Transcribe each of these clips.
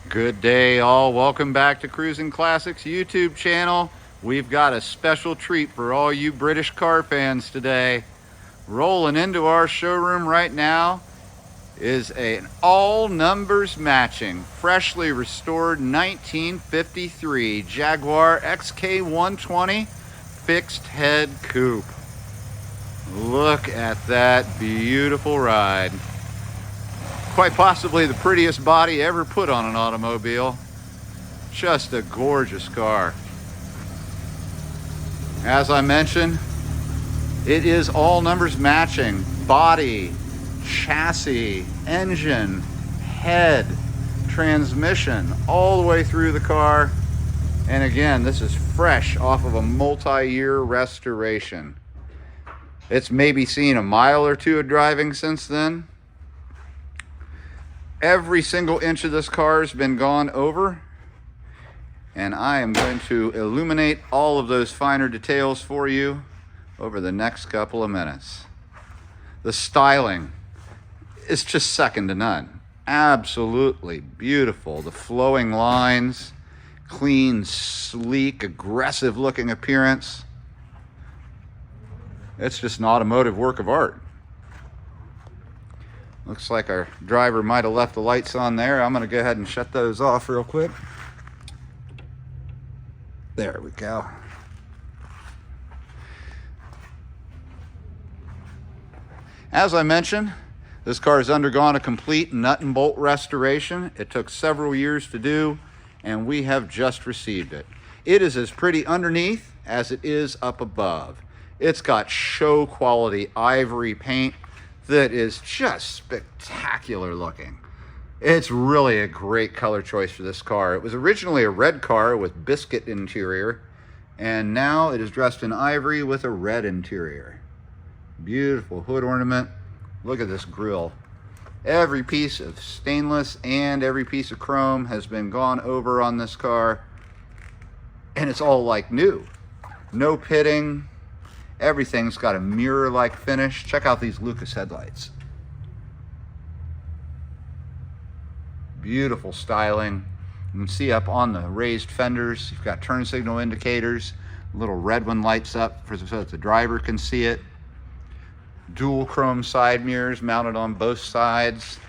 Good day, all. Welcome back to Cruisin' Classics YouTube channel. We've got a special treat for all you British car fans today. Rolling into our showroom right now is an all numbers matching, freshly restored 1953 Jaguar XK120 fixed head coupe. Look at that beautiful ride. Quite possibly the prettiest body ever put on an automobile. Just a gorgeous car. As I mentioned, it is all numbers matching. Body, chassis, engine, head, transmission, all the way through the car. And again, this is fresh off of a multi-year restoration. It's maybe seen a mile or two of driving since then. Every single inch of this car has been gone over, and I am going to illuminate all of those finer details for you over the next couple of minutes. The styling is just second to none. Absolutely beautiful. The flowing lines, clean, sleek, aggressive looking appearance. It's just an automotive work of art. Looks like our driver might have left the lights on there. I'm going to go ahead and shut those off real quick. There we go. As I mentioned, this car has undergone a complete nut and bolt restoration. It took several years to do, and we have just received it. It is as pretty underneath as it is up above. It's got show quality ivory paint that is just spectacular looking. It's really a great color choice for this car. It was originally a red car with biscuit interior, and now it is dressed in ivory with a red interior. Beautiful hood ornament. Look at this grille. Every piece of stainless and every piece of chrome has been gone over on this car, and it's all like new. No pitting. Everything's got a mirror-like finish. Check out these Lucas headlights. Beautiful styling. You can see up on the raised fenders, you've got turn signal indicators. A little red one lights up so that the driver can see it. Dual chrome side mirrors mounted on both sides.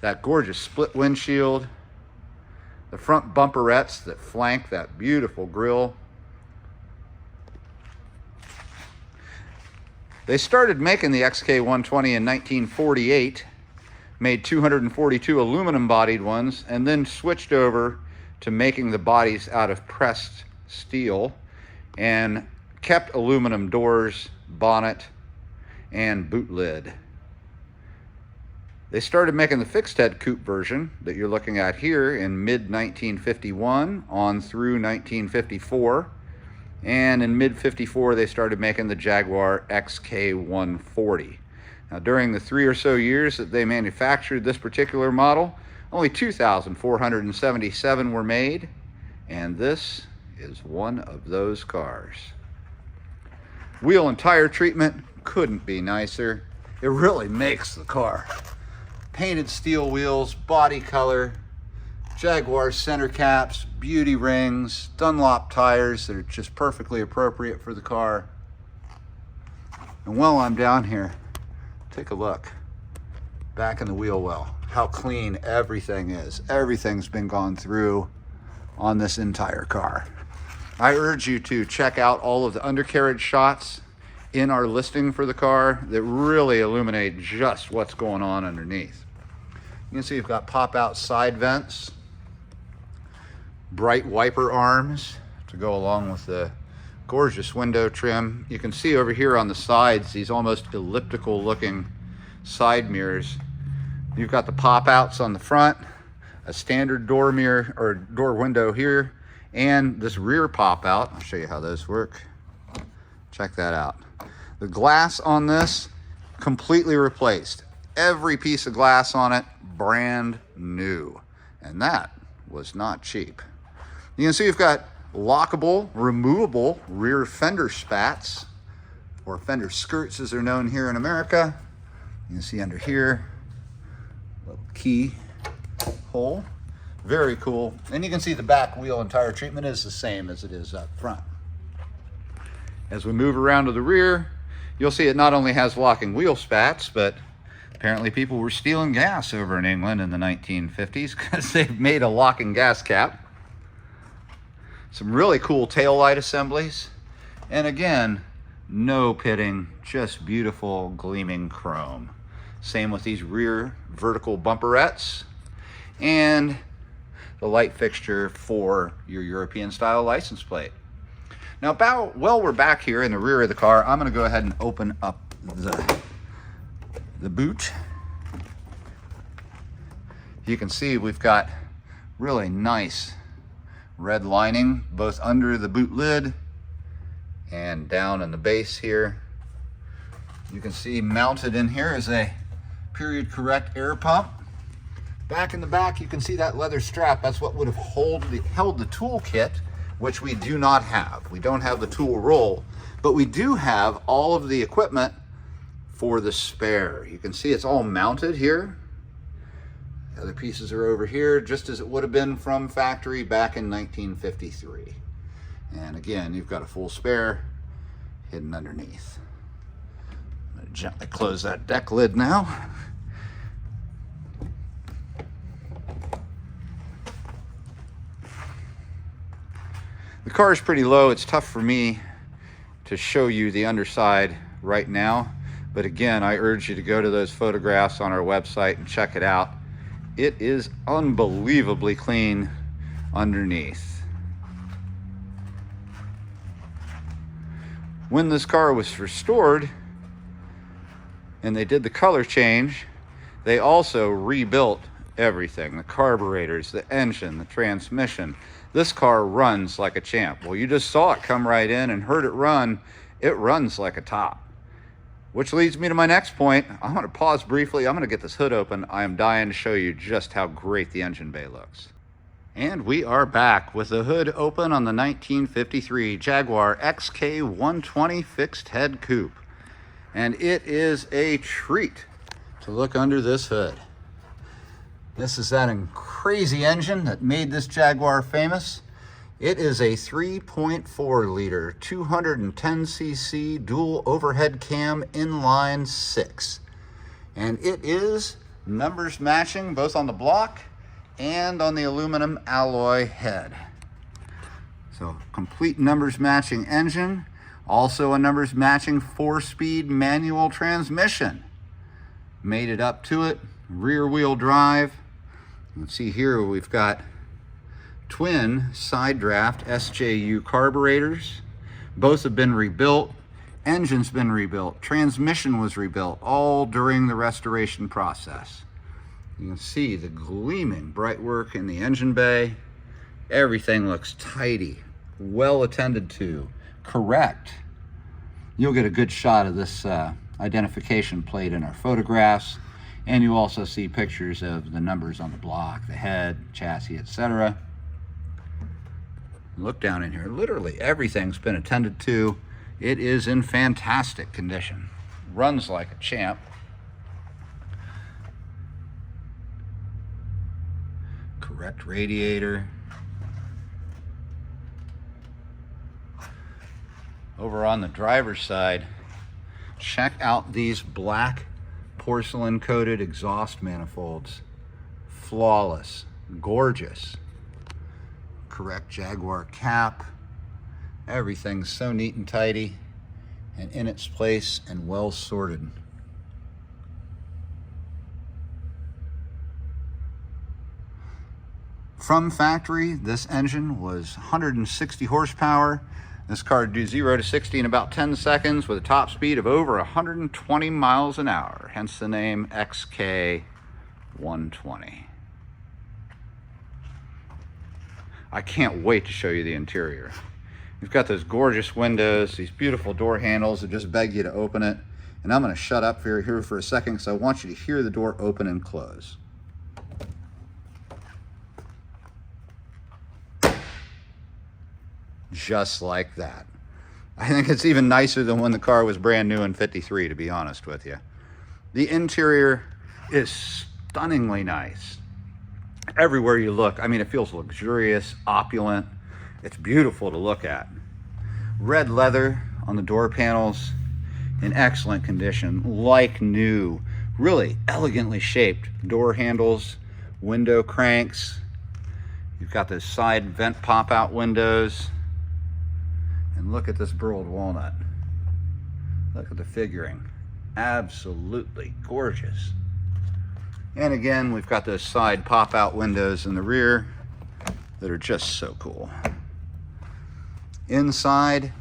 That gorgeous split windshield. The front bumperettes that flank that beautiful grille. They started making the XK120 in 1948, made 242 aluminum bodied ones, and then switched over to making the bodies out of pressed steel and kept aluminum doors, bonnet, and boot lid. They started making the fixed head coupe version that you're looking at here in mid-1951 on through 1954. And in mid-54, they started making the Jaguar XK140. Now, during the 3 or so years that they manufactured this particular model, only 2,477 were made, and this is one of those cars. Wheel and tire treatment couldn't be nicer. It really makes the car. Painted steel wheels, body color, Jaguar center caps, beauty rings, Dunlop tires that are just perfectly appropriate for the car. And while I'm down here, take a look back in the wheel well, how clean everything is. Everything's been gone through on this entire car. I urge you to check out all of the undercarriage shots in our listing for the car that really illuminate just what's going on underneath. You can see you've got pop-out side vents, bright wiper arms to go along with the gorgeous window trim. You can see over here on the sides these almost elliptical looking side mirrors. You've got the pop-outs on the front, a standard door mirror or door window here, and this rear pop-out. I'll show you how those work. Check that out. The glass on this completely replaced. Every piece of glass on it brand new, and that was not cheap. You can see you've got lockable, removable rear fender spats, or fender skirts as they're known here in America. You can see under here, little key hole. Very cool. And you can see the back wheel and tire treatment is the same as it is up front. As we move around to the rear, you'll see it not only has locking wheel spats, but apparently people were stealing gas over in England in the 1950s because they've made a locking gas cap. Some really cool taillight assemblies. And again, no pitting, just beautiful gleaming chrome. Same with these rear vertical bumperettes and the light fixture for your European style license plate. Now, while we're back here in the rear of the car, I'm gonna go ahead and open up the boot. You can see we've got really nice red lining both under the boot lid and down in the base here. You can see mounted in here is a period correct air pump. Back in the back, you can see that leather strap. That's what would have held the toolkit, which we do not have. We don't have the tool roll, but we do have all of the equipment for the spare. You can see it's all mounted here. The other pieces are over here, just as it would have been from factory back in 1953. And again, you've got a full spare hidden underneath. I'm going to gently close that deck lid now. The car is pretty low. It's tough for me to show you the underside right now. But again, I urge you to go to those photographs on our website and check it out. It is unbelievably clean underneath. When this car was restored and they did the color change, they also rebuilt everything. The carburetors, the engine, the transmission. This car runs like a champ. Well, you just saw it come right in and heard it run. It runs like a top. Which leads me to my next point. I'm going to pause briefly. I'm going to get this hood open. I am dying to show you just how great the engine bay looks. And we are back with the hood open on the 1953 Jaguar XK120 fixed head coupe. And it is a treat to look under this hood. This is that crazy engine that made this Jaguar famous. It is a 3.4 liter, 210cc dual overhead cam inline 6. And it is numbers matching both on the block and on the aluminum alloy head. So complete numbers matching engine, also a numbers matching 4-speed manual transmission. Made it up to it, rear wheel drive. You can see here we've got twin side draft SJU carburetors. Both have been rebuilt. Engine's been rebuilt. Transmission was rebuilt, all during the restoration process. You can see the gleaming bright work in the engine bay. Everything looks tidy, well attended to, correct. You'll get a good shot of this identification plate in our photographs, and you also see pictures of the numbers on the block, the head, chassis, etc. Look down in here. Literally everything's been attended to. It is in fantastic condition. Runs like a champ. Correct radiator. Over on the driver's side, check out these black porcelain coated exhaust manifolds. Flawless, gorgeous. Correct Jaguar cap. Everything's so neat and tidy and in its place and well sorted. From factory, this engine was 160 horsepower. This car would do 0 to 60 in about 10 seconds with a top speed of over 120 miles an hour, hence the name XK120. I can't wait to show you the interior. You've got those gorgeous windows, these beautiful door handles that just beg you to open it. And I'm going to shut up here for a second because I want you to hear the door open and close. Just like that. I think it's even nicer than when the car was brand new in '53, to be honest with you. The interior is stunningly nice. Everywhere you look, I mean, it feels luxurious, opulent. It's beautiful to look at. Red leather on the door panels, in excellent condition, like new. Really elegantly shaped door handles, window cranks. You've got those side vent pop-out windows. And look at this burled walnut. Look at the figuring. Absolutely gorgeous. And again, we've got those side pop-out windows in the rear that are just so cool. Inside,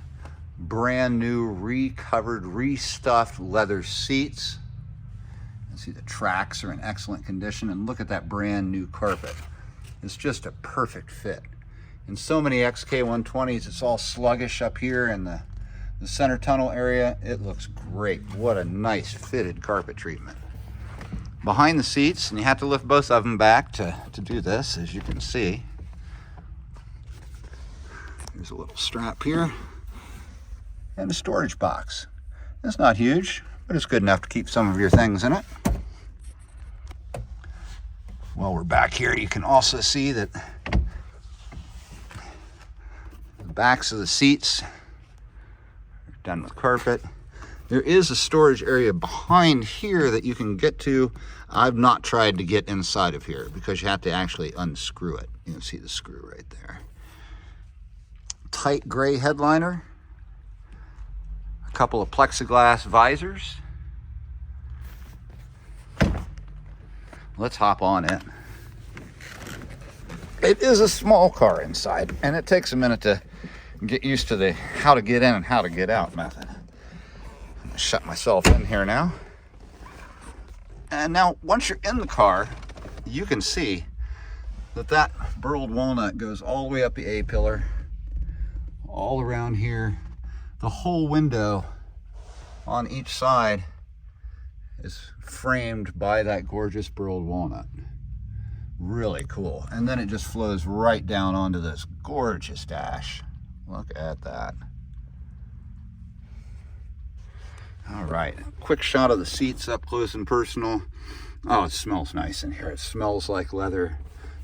brand new, recovered, restuffed leather seats. You see the tracks are in excellent condition, and look at that brand new carpet. It's just a perfect fit. In so many XK120s, it's all sluggish up here in the center tunnel area. It looks great. What a nice fitted carpet treatment. Behind the seats, and you have to lift both of them back to do this, as you can see. There's a little strap here and a storage box. It's not huge, but it's good enough to keep some of your things in it. While we're back here, you can also see that the backs of the seats are done with carpet. There is a storage area behind here that you can get to. I've not tried to get inside of here because you have to actually unscrew it. You can see the screw right there. Tight gray headliner. A couple of plexiglass visors. Let's hop on in. It is a small car inside, and it takes a minute to get used to the how to get in and how to get out method. I'm gonna shut myself in here now. And now, once you're in the car, you can see that burled walnut goes all the way up the A-pillar, all around here. The whole window on each side is framed by that gorgeous burled walnut. Really cool. And then it just flows right down onto this gorgeous dash. Look at that. All right, quick shot of the seats up close and personal. Oh, it smells nice in here. It smells like leather.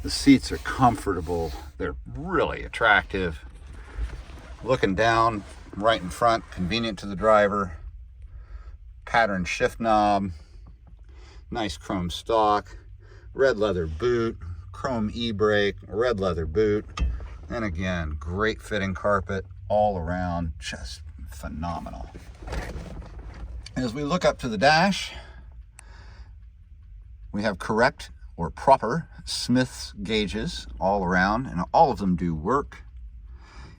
The seats are comfortable. They're really attractive. Looking down, right in front, convenient to the driver. Pattern shift knob. Nice chrome stock. Red leather boot. Chrome e-brake. Red leather boot. And again, great fitting carpet all around. Just phenomenal. As we look up to the dash, we have correct or proper Smith's gauges all around, and all of them do work.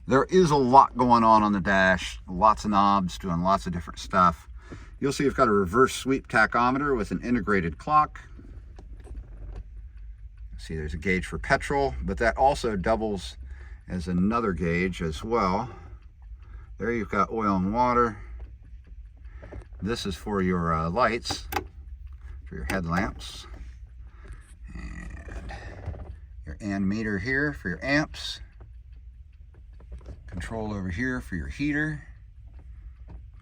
There is a lot going on the dash, lots of knobs doing lots of different stuff. You'll see you've got a reverse sweep tachometer with an integrated clock. See, there's a gauge for petrol, but that also doubles as another gauge as well. There you've got oil and water. This is for your lights, for your headlamps. And your ammeter here for your amps. Control over here for your heater.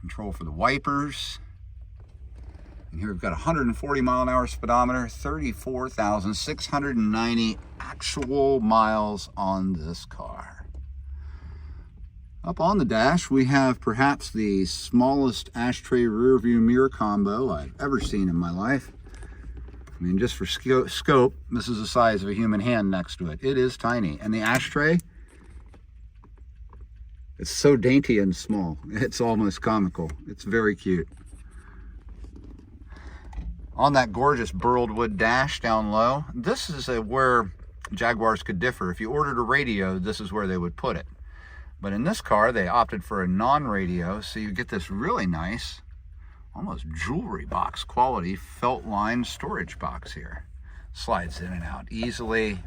Control for the wipers. And here we've got 140 mile an hour speedometer, 34,690 actual miles on this car. Up on the dash, we have perhaps the smallest ashtray rear view mirror combo I've ever seen in my life. I mean, just for scope, this is the size of a human hand next to it. It is tiny. And the ashtray, it's so dainty and small. It's almost comical. It's very cute. On that gorgeous burled wood dash down low, this is where Jaguars could differ. If you ordered a radio, this is where they would put it. But in this car, they opted for a non-radio, so you get this really nice, almost jewelry box quality felt-lined storage box here. Slides in and out easily.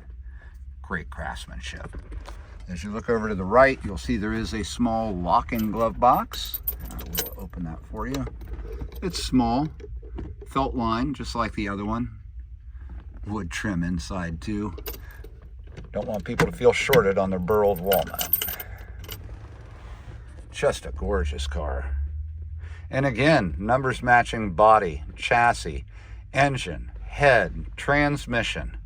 Great craftsmanship. As you look over to the right, you'll see there is a small lock-in glove box. I will open that for you. It's small, felt-lined, just like the other one. Wood trim inside too. Don't want people to feel shorted on their burled walnut. Just a gorgeous car. And again, numbers matching body, chassis, engine, head, transmission.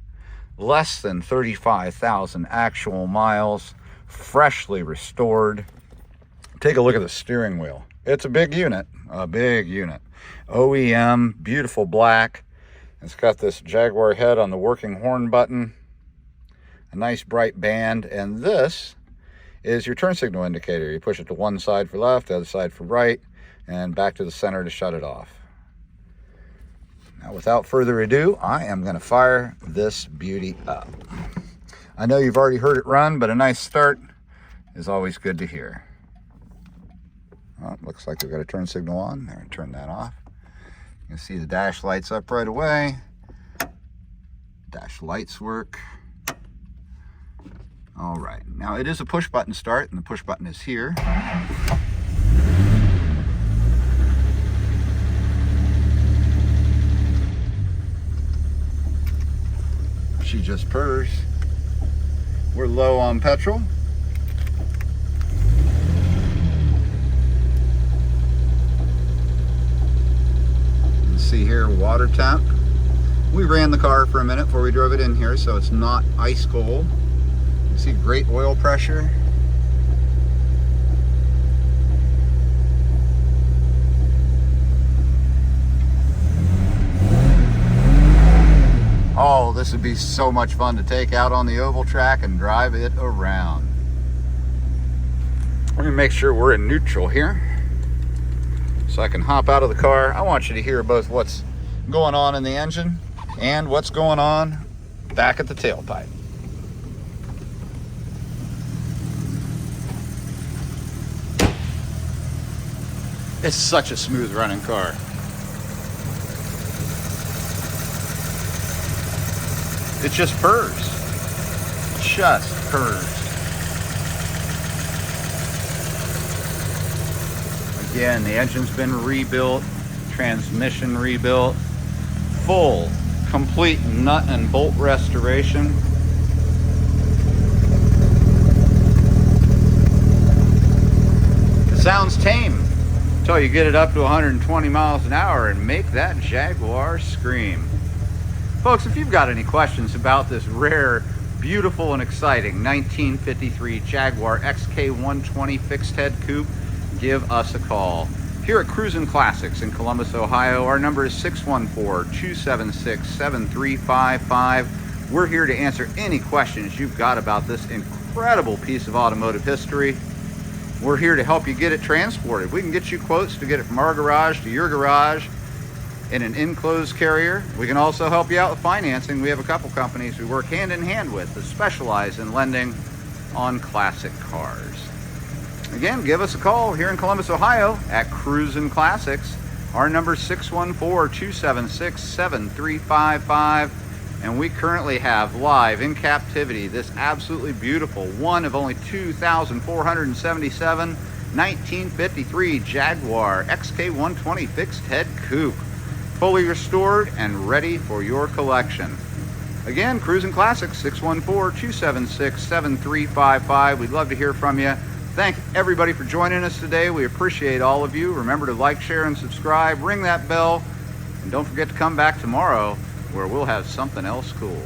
less than 35,000 actual miles, freshly restored. Take a look at the steering wheel. It's a big unit, OEM, beautiful black. It's got this Jaguar head on the working horn button, a nice bright band, and this is your turn signal indicator. You push it to one side for left, the other side for right, and back to the center to shut it off. Now, without further ado, I am going to fire this beauty up. I know you've already heard it run, but a nice start is always good to hear. Well, looks like we've got a turn signal on. There, turn that off. You can see the dash lights up right away. Dash lights work. All right, now it is a push button start, and the push button is here. She just purrs. We're low on petrol. You can see here water temp. We ran the car for a minute before we drove it in here, so it's not ice cold. You see great oil pressure. Oh, this would be so much fun to take out on the oval track and drive it around. We're gonna make sure we're in neutral here so I can hop out of the car. I want you to hear both what's going on in the engine and what's going on back at the tailpipe. It's such a smooth running car. It just purrs. Just purrs. Again, the engine's been rebuilt, transmission rebuilt, full, complete nut and bolt restoration. It sounds tame until you get it up to 120 miles an hour and make that Jaguar scream. Folks, if you've got any questions about this rare, beautiful, and exciting 1953 Jaguar XK120 fixed head coupe, give us a call. Here at Cruisin Classics in Columbus, Ohio, our number is 614-276-7355. We're here to answer any questions you've got about this incredible piece of automotive history. We're here to help you get it transported. We can get you quotes to get it from our garage to your garage in an enclosed carrier. We can also help you out with financing. We have a couple companies we work hand in hand with that specialize in lending on classic cars. Again, give us a call here in Columbus, Ohio at Cruisin Classics. Our number is 614-276-7355. And we currently have live in captivity this absolutely beautiful one of only 2,477 1953 Jaguar XK120 fixed head coupe, fully restored and ready for your collection. Again, Cruisin Classics, 614-276-7355. We'd love to hear from you. Thank everybody for joining us today. We appreciate all of you. Remember to like, share, and subscribe. Ring that bell. And don't forget to come back tomorrow where we'll have something else cool.